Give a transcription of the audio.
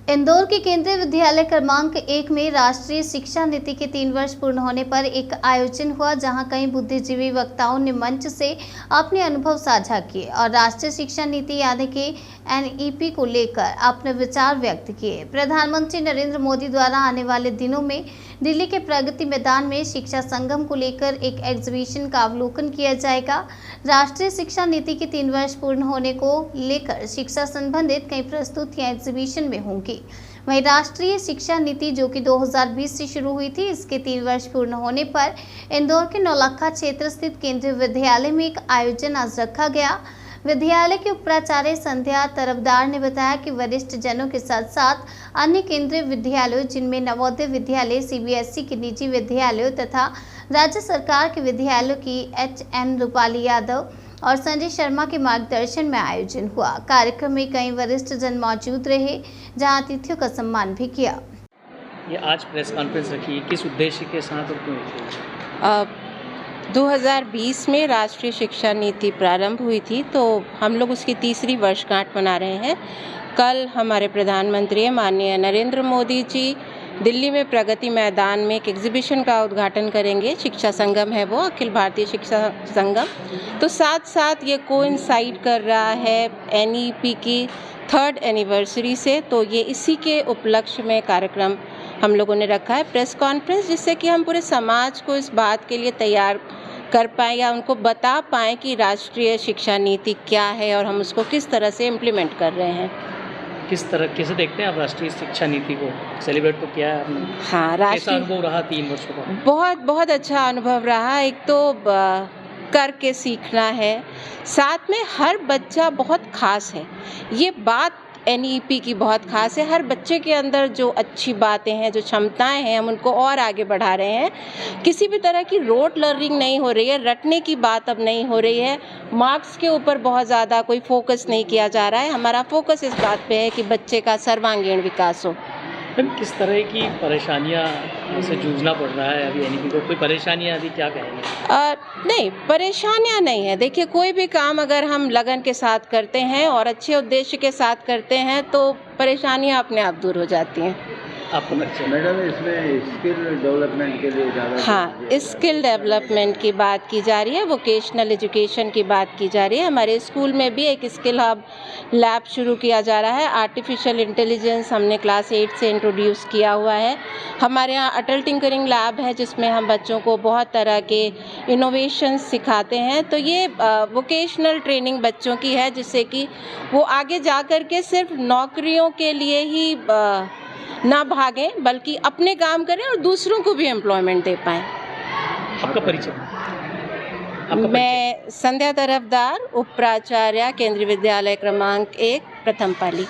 इंदौर के केंद्रीय विद्यालय क्रमांक 1 में राष्ट्रीय शिक्षा नीति के 3 वर्ष पूर्ण होने पर एक आयोजन हुआ, जहां कई बुद्धिजीवी वक्ताओं ने मंच से अपने अनुभव साझा किए और राष्ट्रीय शिक्षा नीति यानी कि NEP को लेकर अपने विचार व्यक्त किए। प्रधानमंत्री नरेंद्र मोदी द्वारा आने वाले दिनों में दिल्ली के प्रगति मैदान में शिक्षा संगम को लेकर एक एग्जीबिशन का अवलोकन किया जाएगा। राष्ट्रीय शिक्षा नीति के 3 वर्ष पूर्ण होने को लेकर शिक्षा संबंधित कई प्रस्तुतियां एग्जीबिशन में होंगी। वहीं राष्ट्रीय शिक्षा नीति जो कि 2020 से शुरू हुई थी, इसके 3 वर्ष पूर्ण होने पर इंदौर के नौलखा क्षेत्र स्थित केंद्रीय विद्यालय में एक आयोजन आज रखा गया। विद्यालय के उपाचार्य संध्या तरफदार ने बताया कि वरिष्ठ जनों के साथ साथ अन्य केंद्रीय विद्यालयों, जिनमें नवोदय विद्यालय, CBSE के निजी विद्यालयों तथा राज्य सरकार के विद्यालयों की HN रूपाली यादव और संजय शर्मा के मार्गदर्शन में आयोजन हुआ। कार्यक्रम में कई वरिष्ठ जन मौजूद रहे, जहां अतिथियों का सम्मान भी किया। ये आज प्रेस कॉन्फ्रेंस रखी, किस उद्देश्य के साथ और क्यों? 2020 में राष्ट्रीय शिक्षा नीति प्रारंभ हुई थी, तो हम लोग उसकी 3री वर्षगांठ मना रहे हैं। कल हमारे प्रधानमंत्री माननीय नरेंद्र मोदी जी दिल्ली में प्रगति मैदान में एक एग्जीबिशन का उद्घाटन करेंगे। शिक्षा संगम है वो, अखिल भारतीय शिक्षा संगम। तो साथ साथ ये कोइंसाइड कर रहा है NEP की 3rd एनिवर्सरी से, तो ये इसी के उपलक्ष्य में कार्यक्रम हम लोगों ने रखा है, प्रेस कॉन्फ्रेंस, जिससे कि हम पूरे समाज को इस बात के लिए तैयार कर पाएँ या उनको बता पाएँ कि राष्ट्रीय शिक्षा नीति क्या है और हम उसको किस तरह से इम्प्लीमेंट कर रहे हैं। किस तरह कैसे देखते हैं आप राष्ट्रीय शिक्षा नीति को? सेलिब्रेट तो किया है आपने? हाँ, कैसा अनुभव रहा 3 वर्षों का? बहुत अच्छा अनुभव रहा। एक तो करके सीखना है, साथ में हर बच्चा बहुत खास है। ये बात NEP की बहुत खास है। हर बच्चे के अंदर जो अच्छी बातें हैं, जो क्षमताएं हैं, हम उनको और आगे बढ़ा रहे हैं। किसी भी तरह की रोट लर्निंग नहीं हो रही है, रटने की बात अब नहीं हो रही है। मार्क्स के ऊपर बहुत ज़्यादा कोई फोकस नहीं किया जा रहा है। हमारा फोकस इस बात पे है कि बच्चे का सर्वांगीण विकास हो। किस तरह की परेशानियां से जूझना पड़ रहा है अभी NEP को? कोई परेशानियां अभी क्या कहेंगे? नहीं, परेशानियां नहीं है। देखिए, कोई भी काम अगर हम लगन के साथ करते हैं और अच्छे उद्देश्य के साथ करते हैं तो परेशानियां अपने आप दूर हो जाती हैं। आपको मैडम, इसमें स्किल डेवलपमेंट के लिए ज़्यादा स्किल डेवलपमेंट की बात की जा रही है, वोकेशनल एजुकेशन की बात की जा रही है। हमारे स्कूल में भी एक स्किल हब लैब शुरू किया जा रहा है। आर्टिफिशियल इंटेलिजेंस हमने क्लास 8 से इंट्रोड्यूस किया हुआ है। हमारे यहाँ अटल टिंकरिंग लैब है, जिसमें हम बच्चों को बहुत तरह के इनोवेशन सिखाते हैं। तो ये वोकेशनल ट्रेनिंग बच्चों की है, जिससे कि वो आगे जा कर के सिर्फ नौकरियों के लिए ही ना भागें, बल्कि अपने काम करें और दूसरों को भी एम्प्लॉयमेंट दे पाएँ। आपका परिचय? मैं संध्या तरफदार, उप प्राचार्य, केंद्रीय विद्यालय क्रमांक 1, प्रथम पाली।